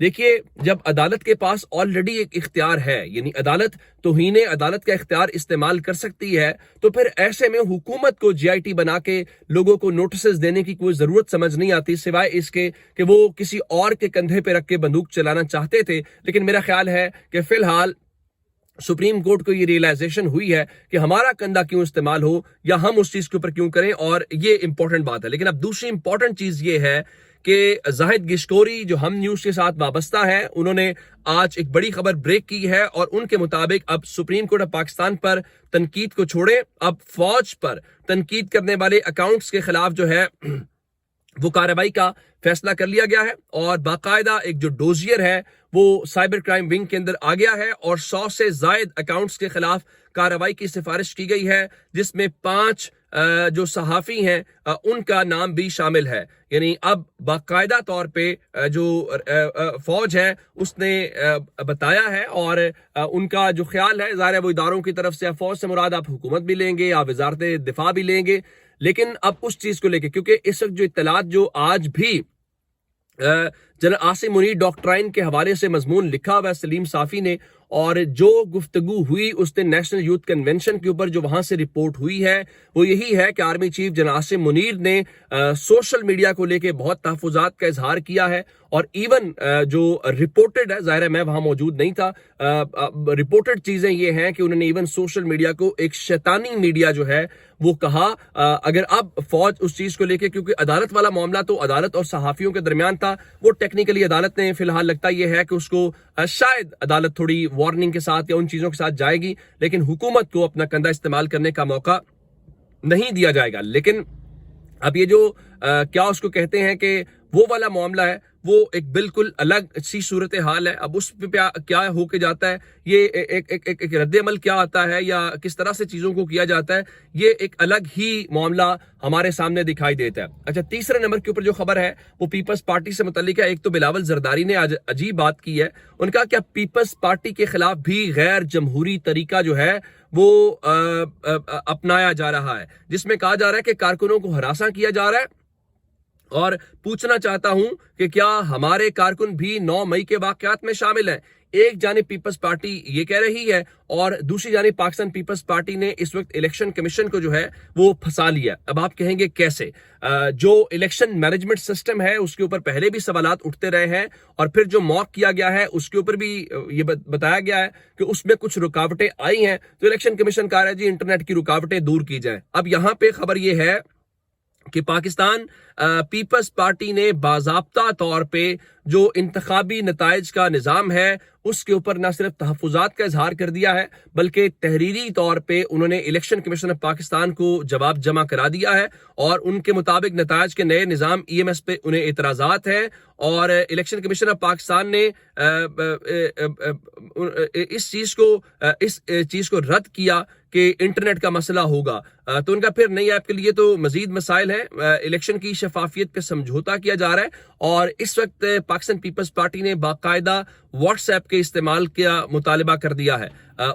دیکھیے جب عدالت کے پاس آلریڈی ایک اختیار ہے، یعنی عدالت توہین عدالت کا اختیار استعمال کر سکتی ہے، تو پھر ایسے میں حکومت کو جی آئی ٹی بنا کے لوگوں کو نوٹسز دینے کی کوئی ضرورت سمجھ نہیں آتی، سوائے اس کے کہ وہ کسی اور کے کندھے پہ رکھ کے بندوق چلانا چاہتے تھے۔ لیکن میرا خیال ہے کہ فی الحال سپریم کورٹ کو یہ ریئلائزیشن ہوئی ہے کہ ہمارا کندھا کیوں استعمال ہو یا ہم اس چیز کے اوپر کیوں کریں، اور یہ امپورٹنٹ بات ہے۔ لیکن اب دوسری امپورٹنٹ چیز یہ ہے کہ زاہد گشکوری جو ہم نیوز کے ساتھ وابستہ ہے، انہوں نے آج ایک بڑی خبر بریک کی ہے، اور ان کے مطابق اب سپریم کورٹ آف پاکستان پر تنقید کو چھوڑے، اب فوج پر تنقید کرنے والے اکاؤنٹس کے خلاف جو ہے وہ کارروائی کا فیصلہ کر لیا گیا ہے، اور باقاعدہ ایک جو ڈوزیئر ہے وہ سائبر کرائم ونگ کے اندر آ گیا ہے، اور 100 سے زائد اکاؤنٹس کے خلاف کارروائی کی سفارش کی گئی ہے، جس میں 5 جو صحافی ہیں ان کا نام بھی شامل ہے۔ یعنی اب باقاعدہ طور پہ جو فوج ہے اس نے بتایا ہے، اور ان کا جو خیال ہے ظاہر ہے وہ اداروں کی طرف سے، فوج سے مراد آپ حکومت بھی لیں گے، آپ وزارت دفاع بھی لیں گے، لیکن اب اس چیز کو لے کے کیونکہ اس وقت جو اطلاعات جو آج بھی جنرل عاصم منیر ڈاکٹرائن کے حوالے سے مضمون لکھا ہوا ہے سلیم صافی نے، اور جو گفتگو ہوئی اس دن نیشنل یوتھ کنونشن کے اوپر جو وہاں سے رپورٹ ہوئی ہے وہ یہی ہے کہ army chief general Asim Munir نے سوشل میڈیا کو لے کے بہت تحفظات کا اظہار کیا ہے، اور ایون جو رپورٹڈ ہے، ظاہر ہے میں وہاں موجود نہیں تھا، رپورٹڈ چیزیں یہ ہیں کہ انہوں نے ایون سوشل میڈیا کو ایک شیطانی میڈیا جو ہے وہ کہا۔ اگر اب فوج اس چیز کو لے کے، کیونکہ عدالت والا معاملہ تو عدالت اور صحافیوں کے درمیان تھا، وہ ٹیکنیکلی عدالت نے فی الحال لگتا یہ ہے کہ اس کو شاید عدالت تھوڑی وارننگ کے ساتھ یا ان چیزوں کے ساتھ جائے گی، لیکن حکومت کو اپنا کندھا استعمال کرنے کا موقع نہیں دیا جائے گا۔ لیکن اب یہ جو کیا اس کو کہتے ہیں کہ وہ والا معاملہ ہے، وہ ایک بالکل الگ سی صورتحال ہے۔ اب اس پہ کیا ہو کے جاتا ہے، یہ ایک رد عمل کیا آتا ہے یا کس طرح سے چیزوں کو کیا جاتا ہے، یہ ایک الگ ہی معاملہ ہمارے سامنے دکھائی دیتا ہے۔ اچھا، تیسرے نمبر کے اوپر جو خبر ہے وہ پیپلز پارٹی سے متعلق ہے۔ ایک تو بلاول زرداری نے آج عجیب بات کی ہے، ان کا کیا پیپلز پارٹی کے خلاف بھی غیر جمہوری طریقہ جو ہے وہ اپنایا جا رہا ہے، جس میں کہا جا رہا ہے کہ کارکنوں کو ہراساں کیا جا رہا ہے، اور پوچھنا چاہتا ہوں کہ کیا ہمارے کارکن بھی 9 مئی کے واقعات میں شامل ہیں؟ ایک جانب پیپلز پارٹی یہ کہہ رہی ہے، اور دوسری جانب پاکستان پیپلز پارٹی نے اس وقت الیکشن کمیشن کو جو ہے وہ پھنسا لیا۔ اب آپ کہیں گے کیسے؟ جو الیکشن مینجمنٹ سسٹم ہے اس کے اوپر پہلے بھی سوالات اٹھتے رہے ہیں، اور پھر جو موک کیا گیا ہے اس کے اوپر بھی یہ بتایا گیا ہے کہ اس میں کچھ رکاوٹیں آئی ہیں، تو الیکشن کمیشن کہہ رہا ہے جی انٹرنیٹ کی رکاوٹیں دور کی جائیں۔ اب یہاں پہ خبر یہ ہے کہ پاکستان پیپلز پارٹی نے باضابطہ طور پہ جو انتخابی نتائج کا نظام ہے اس کے اوپر نہ صرف تحفظات کا اظہار کر دیا ہے، بلکہ تحریری طور پہ انہوں نے الیکشن کمیشن آف پاکستان کو جواب جمع کرا دیا ہے، اور ان کے مطابق نتائج کے نئے نظام ای ایم ایس پہ انہیں اعتراضات ہیں، اور الیکشن کمیشن آف پاکستان نے اس چیز کو رد کیا کہ انٹرنیٹ کا مسئلہ ہوگا۔ تو ان کا پھر نئی ایپ کے لیے تو مزید مسائل ہیں، الیکشن کی شفافیت پہ سمجھوتا کیا جا رہا ہے، اور اس وقت پاکستان پیپلز پارٹی نے باقاعدہ واٹس ایپ کے استعمال کا مطالبہ کر دیا ہے۔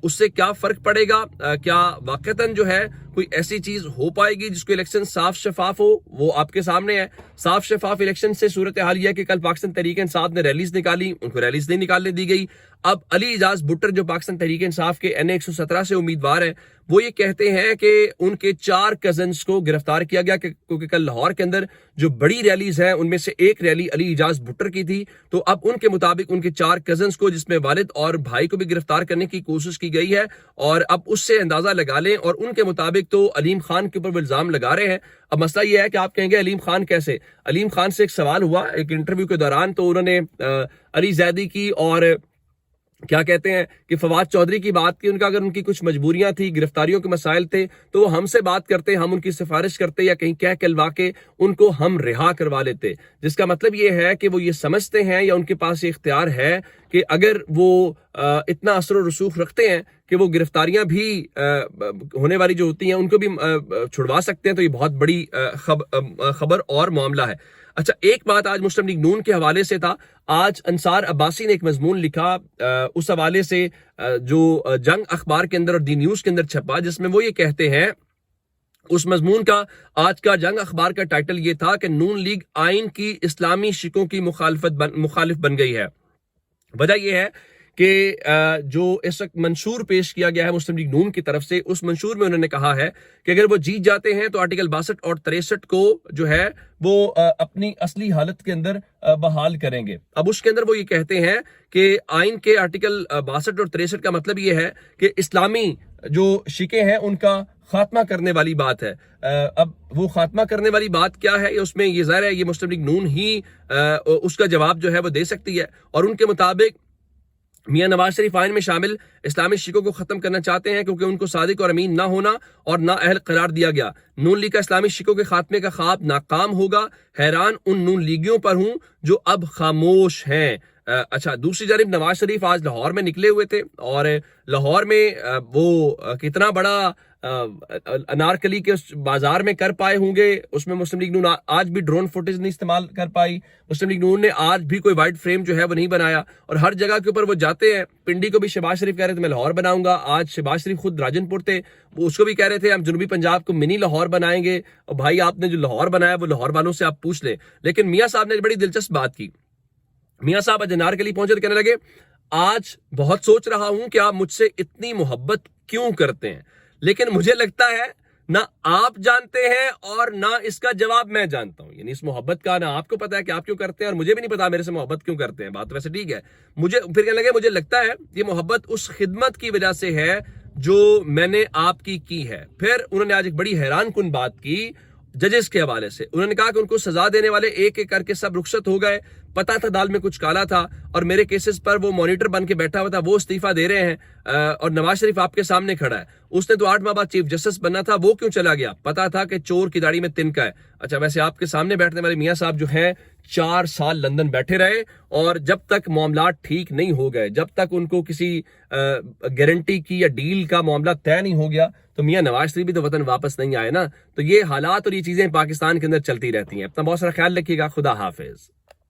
اس سے کیا فرق پڑے گا؟ کیا واقعتاً جو ہے کوئی ایسی چیز ہو پائے گی جس کو الیکشن صاف شفاف ہو؟ وہ آپ کے سامنے ہے۔ صاف شفاف الیکشن سے صورتحال یہ ہے کہ کل پاکستان تحریک انصاف نے ریلیز نکالی، ان کو ریلیز نہیں نکالنے دی گئی۔ اب علی اعجاز بٹر جو پاکستان تحریک انصاف کے این اے 117 سے امیدوار ہیں، وہ یہ کہتے ہیں کہ ان کے 4 کزنز کو گرفتار کیا گیا، کیونکہ کل لاہور کے اندر جو بڑی ریلیز ہیں ان میں سے ایک ریلی علی اعجاز بٹر کی تھی، تو اب ان کے مطابق ان کے 4 کزنز کو، جس میں والد اور بھائی کو بھی گرفتار کرنے کی کوشش کی گئی ہے، اور اب اس سے اندازہ لگا لیں، اور ان کے مطابق تو علیم خان کے اوپر الزام لگا رہے ہیں۔ اب مسئلہ یہ ہے کہ آپ کہیں گے علیم خان کیسے؟ علیم خان سے ایک سوال ہوا ایک انٹرویو کے دوران، تو انہوں نے علی زیدی کی اور کیا کہتے ہیں کہ فواد چودھری کی بات کی، ان کا اگر ان کی کچھ مجبوریاں تھی، گرفتاریوں کے مسائل تھے، تو وہ ہم سے بات کرتے، ہم ان کی سفارش کرتے، یا کہیں کہہ کلوا کے ان کو ہم رہا کروا لیتے، جس کا مطلب یہ ہے کہ وہ یہ سمجھتے ہیں یا ان کے پاس یہ اختیار ہے کہ اگر وہ اتنا اثر و رسوخ رکھتے ہیں کہ وہ گرفتاریاں بھی ہونے والی جو ہوتی ہیں ان کو بھی چھڑوا سکتے ہیں، تو یہ بہت بڑی خبر اور معاملہ ہے۔ اچھا، ایک بات آج مسلم لیگ نون کے حوالے سے تھا، آج انصار عباسی نے ایک مضمون لکھا اس حوالے سے جو جنگ اخبار کے اندر اور دی نیوز کے اندر چھپا، جس میں وہ یہ کہتے ہیں، اس مضمون کا آج کا جنگ اخبار کا ٹائٹل یہ تھا کہ نون لیگ آئین کی اسلامی شکوں کی مخالف بن گئی ہے۔ وجہ یہ ہے کہ جو اس وقت منشور پیش کیا گیا ہے مسلم لیگ نون کی طرف سے، اس منشور میں انہوں نے کہا ہے کہ اگر وہ جیت جاتے ہیں تو آرٹیکل 62 اور 63 کو جو ہے وہ اپنی اصلی حالت کے اندر بحال کریں گے۔ اب اس کے اندر وہ یہ کہتے ہیں کہ آئین کے آرٹیکل 62 اور 63 کا مطلب یہ ہے کہ اسلامی جو شکے ہیں ان کا خاتمہ کرنے والی بات ہے۔ اب وہ خاتمہ کرنے والی بات کیا ہے، اس میں یہ ظاہر ہے یہ مسلم لیگ نون ہی اس کا جواب جو ہے وہ دے سکتی ہے، اور ان کے مطابق میاں نواز شریف آئین میں شامل اسلامی شکوں کو ختم کرنا چاہتے ہیں کیونکہ ان کو صادق اور امین نہ ہونا اور نااہل قرار دیا گیا۔ نون لیگ کا اسلامی شکوں کے خاتمے کا خواب ناکام ہوگا، حیران ان نون لیگیوں پر ہوں جو اب خاموش ہیں۔ اچھا، دوسری جانب نواز شریف آج لاہور میں نکلے ہوئے تھے، اور لاہور میں وہ کتنا بڑا انارکلی کے بازار میں کر پائے ہوں گے، اس میں مسلم لیگ نون آج بھی ڈرون فوٹیج نہیں استعمال کر پائی، مسلم لیگ نون نے آج بھی کوئی وائٹ فریم جو ہے وہ نہیں بنایا، اور ہر جگہ کے اوپر وہ جاتے ہیں۔ پنڈی کو بھی شہباز شریف کہہ رہے تھے میں لاہور بناؤں گا، آج شہباز شریف خود راجن پور تھے، وہ اس کو بھی کہہ رہے تھے ہم جنوبی پنجاب کو منی لاہور بنائیں گے، اور بھائی آپ نے جو لاہور بنایا وہ لاہور والوں سے آپ پوچھ لیں۔ لیکن میاں صاحب نے بڑی دلچسپ بات کی، میاں صاحب آج انارکلی پہنچے تو کہنے لگے آج بہت سوچ رہا ہوں کہ آپ مجھ سے اتنی محبت کیوں کرتے ہیں، لیکن مجھے لگتا ہے نہ آپ جانتے ہیں اور نہ اس کا جواب میں جانتا ہوں، یعنی اس محبت کا نہ آپ کو پتا ہے کہ آپ کیوں کرتے ہیں، اور مجھے بھی نہیں پتا میرے سے محبت کیوں کرتے ہیں۔ بات تو ویسے ٹھیک ہے، مجھے پھر کہنے لگے مجھے لگتا ہے یہ محبت اس خدمت کی وجہ سے ہے جو میں نے آپ کی ہے۔ پھر انہوں نے آج ایک بڑی حیران کن بات کی ججز کے حوالے سے، انہوں نے کہا کہ ان کو سزا دینے والے ایک ایک کر کے سب رخصت ہو گئے، پتا تھا دال میں کچھ کالا تھا، اور میرے کیسز پر وہ مانیٹر بن کے بیٹھا ہوا تھا، وہ استعفیٰ دے رہے ہیں، اور نواز شریف آپ کے سامنے کھڑا ہے، اس نے تو 8 ماہ بعد چیف جسٹس بننا تھا، وہ کیوں چلا گیا؟ پتا تھا کہ چور کی داڑھی میں تنکا ہے۔ اچھا، ویسے آپ کے سامنے بیٹھنے والے میاں صاحب جو ہیں 4 سال لندن بیٹھے رہے، اور جب تک معاملات ٹھیک نہیں ہو گئے، جب تک ان کو کسی گارنٹی کی یا ڈیل کا معاملہ طے نہیں ہو گیا، تو میاں نواز شریف بھی تو وطن واپس نہیں آئے نا۔ تو یہ حالات اور یہ چیزیں پاکستان کے اندر چلتی رہتی ہیں۔ اپنا بہت سارا خیال رکھیے گا، خدا حافظ۔